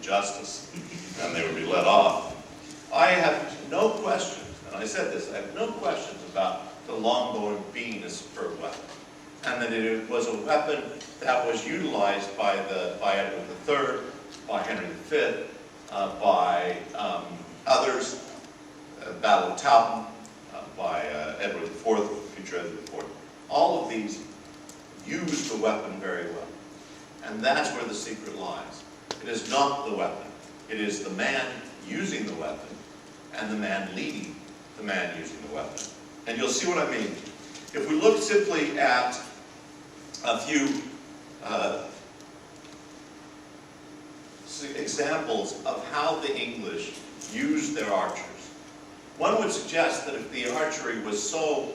justice, and they would be let off. I have no questions, and I said this, I have no questions about the longbow being a superb weapon, and that it was a weapon that was utilized by Edward III, by Henry V, by others, Battle of Towton, by Edward IV, future Edward IV. All of these used the weapon very well. And that's where the secret lies. It is not the weapon. It is the man using the weapon and the man leading the man using the weapon. And you'll see what I mean. If we look simply at a few examples of how the English used their archers, one would suggest that if the archery was so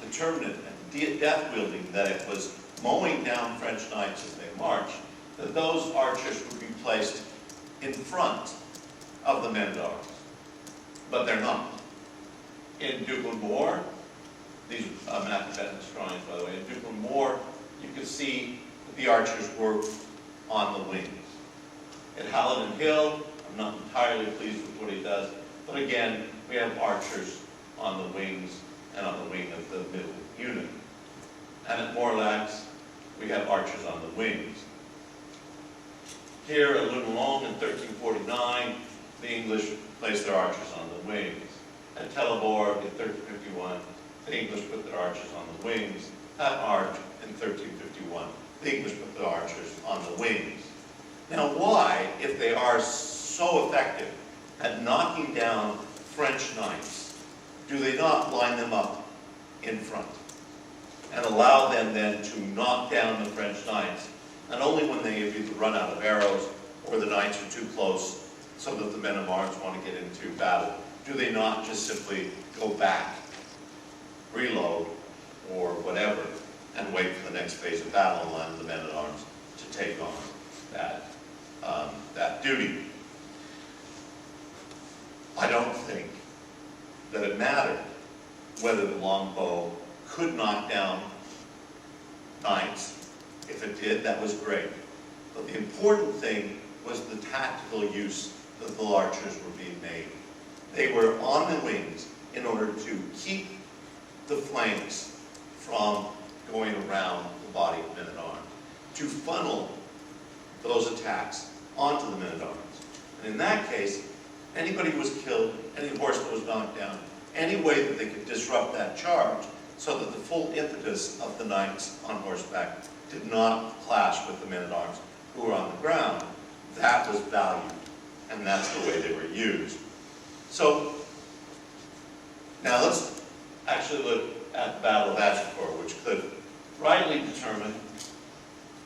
determinate and death-wielding that it was mowing down French knights as they marched, that those archers would be placed in front of the men-at-arms. But they're not. In Duplin Moor, these are Matthew Bennett's drawings, by the way. In Duplin Moor, you can see that the archers were on the wings. At Halidon Hill, I'm not entirely pleased with what he does, but again, we have archers on the wings and on the wing of the middle unit. And at Morlaix, we have archers on the wings. Here at Lunelong in 1349, the English placed their archers on the wings. At Teleborg in 1351, the English put their archers on the wings. At Arques in 1351, the English put their archers on the wings. Now why, if they are so effective at knocking down French knights, do they not line them up in front and allow them then to knock down the French knights, and only when they have either run out of arrows or the knights are too close so that the men-at-arms want to get into battle, do they not just simply go back, reload, or whatever, and wait for the next phase of battle and allow the men-at-arms to take on that duty? I don't think that it mattered whether the longbow could knock down knights. If it did, that was great. But the important thing was the tactical use that the archers were being made. They were on the wings in order to keep the flanks from going around the body of men-at-arms, to funnel those attacks onto the men-at-arms. And in that case, anybody was killed, any horse that was knocked down, any way that they could disrupt that charge so that the full impetus of the knights on horseback did not clash with the men-at-arms who were on the ground, that was valued, and that's the way they were used. So, now let's actually look at the Battle of Agincourt, which could rightly determine,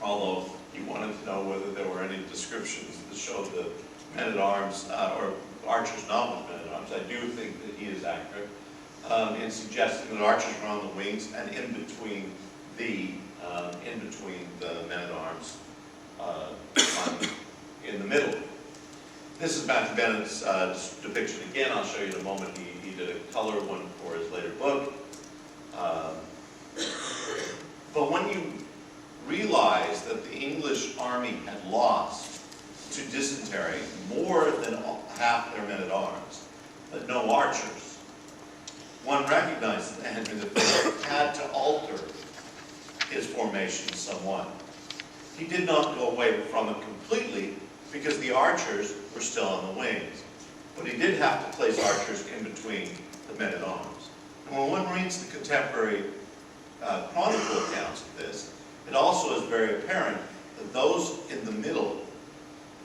although you wanted to know whether there were any descriptions that showed the men-at-arms, or archers not with men-at-arms. I do think that he is accurate in suggesting that archers were on the wings and in between the men-at-arms in the middle. This is Matthew Bennett's depiction again. I'll show you in a moment. He did a color one for his later book. But when you realize that the English army had lost to dysentery more than half their men-at-arms, but no archers, one recognized that Henry V had to alter his formation somewhat. He did not go away from it completely because the archers were still on the wings, but he did have to place archers in between the men-at-arms. And when one reads the contemporary chronicle accounts of this, it also is very apparent that those in the middle,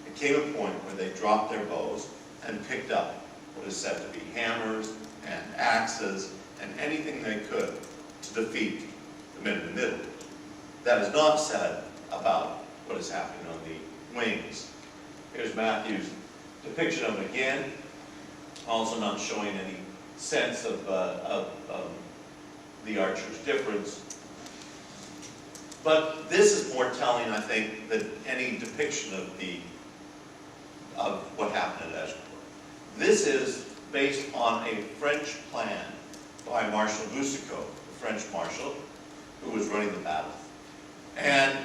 it came a point where they dropped their bows and picked up what is said to be hammers and axes and anything they could to defeat the men in the middle. That is not said about what is happening on the wings. Here's Matthew's depiction of it again, also not showing any sense of the archer's difference. But this is more telling, I think, than any depiction of what happened at Agincourt. This is based on a French plan by Marshal Boucicaut, the French marshal, who was running the battle. And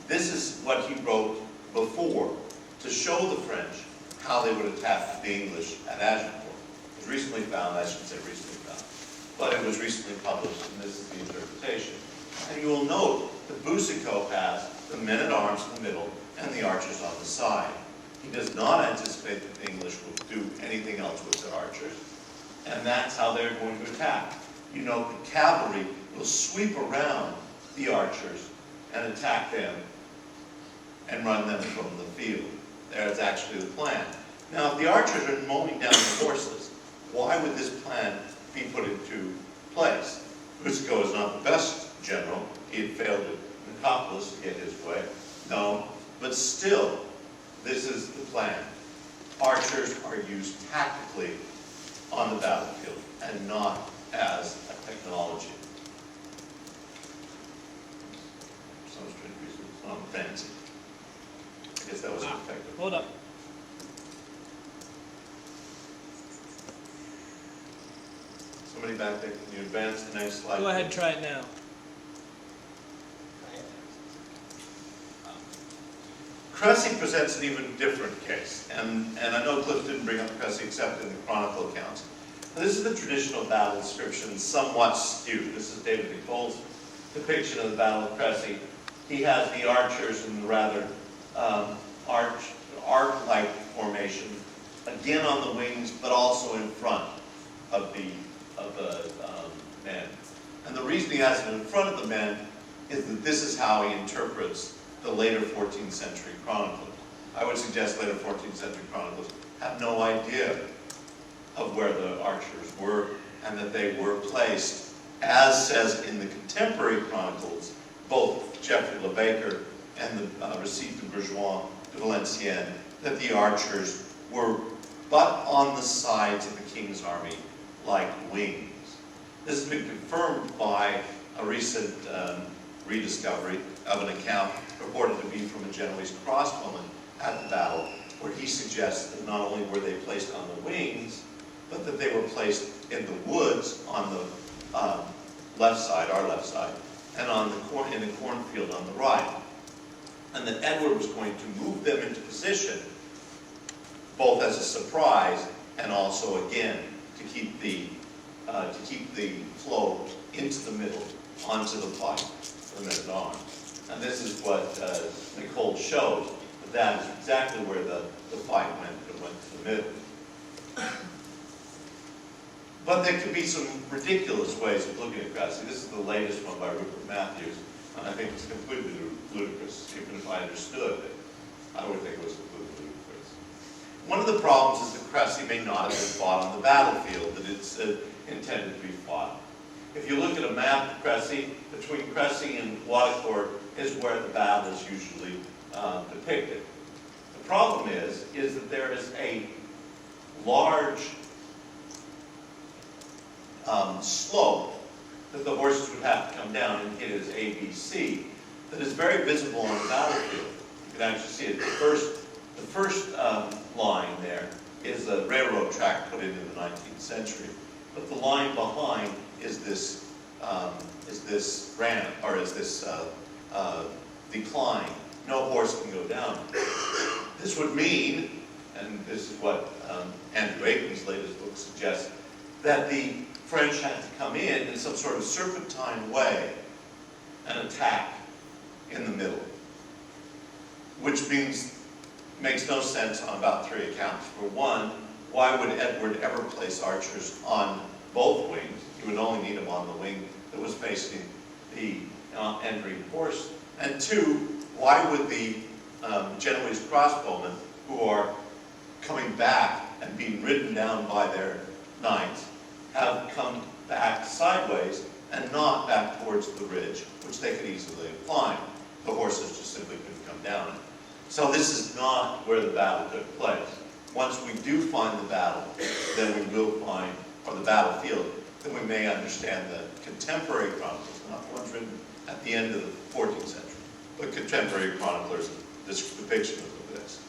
this is what he wrote before to show the French how they would attack the English at Agincourt. It was recently found, I shouldn't say recently found, but it was recently published, and this is the interpretation. And you will note that Boucicaut has the men-at-arms in the middle and the archers on the side. He does not anticipate that the English will do anything else with their archers, and that's how they're going to attack. You know, the cavalry will sweep around the archers and attack them and run them from the field. There's actually the plan. Now, if the archers are mowing down the horses, why would this plan be put into place? Boucicaut is not the best general. He had failed at Nicopolis to get his way. No, but still, this is the plan. Archers are used tactically on the battlefield and not as a technology. Sounds pretty fancy. I guess that was effective. Hold up. Somebody back there, can you advance the next slide? Go ahead and try it now. Cressy presents an even different case, and I know Cliff didn't bring up Cressy except in the chronicle accounts. This is the traditional battle description, somewhat skewed. This is David Nicole's depiction of the Battle of Cressy. He has the archers in the rather arc-like formation, again on the wings, but also in front of the men. And the reason he has it in front of the men is that this is how he interprets the later 14th century chroniclers. I would suggest later 14th century chroniclers have no idea of where the archers were and that they were placed, as says in the contemporary chronicles, both Geoffrey Le Baker and the Récit de Bourgeois de Valenciennes, that the archers were but on the sides of the king's army like wings. This has been confirmed by a recent rediscovery of an account purported to be from a Genoese crossbowman at the battle, where he suggests that not only were they placed on the wings, but that they were placed in the woods on the left side, our left side, and on the in the cornfield on the right. And that Edward was going to move them into position, both as a surprise and also, again, to keep the flow into the middle, onto the fight for the men-at-arms. And this is what Nicole shows, that is exactly where the fight went. It went to the middle. But there could be some ridiculous ways of looking at Cressy. This is the latest one by Rupert Matthews, and I think it's completely ludicrous. Even if I understood it, I would think it was completely ludicrous. One of the problems is that Cressy may not have been fought on the battlefield that it's intended to be fought. If you look at a map of Cressy, between Cressy and Waudecourt is where the battle is usually depicted. The problem is that there is a large slope that the horses would have to come down and hit as ABC that is very visible on the battlefield. You can actually see it. The first line there is a railroad track put in the 19th century, but the line behind is this ramp, or is this decline. No horse can go down. This would mean, and this is what Andrew Aiken's latest book suggests, that the French had to come in some sort of serpentine way and attack in the middle, which makes no sense on about three accounts. For one, why would Edward ever place archers on both wings? He would only need them on the wing that was facing the entering horse. And two, why would the Genoese crossbowmen, who are coming back and being ridden down by their knights, have come back sideways and not back towards the ridge, which they could easily have climbed? The horses just simply couldn't come down it. So this is not where the battle took place. Once we do find the battle, then we will find, or the battlefield, then we may understand the contemporary chronicles, not the ones written at the end of the 14th century, but contemporary chroniclers' depiction of this.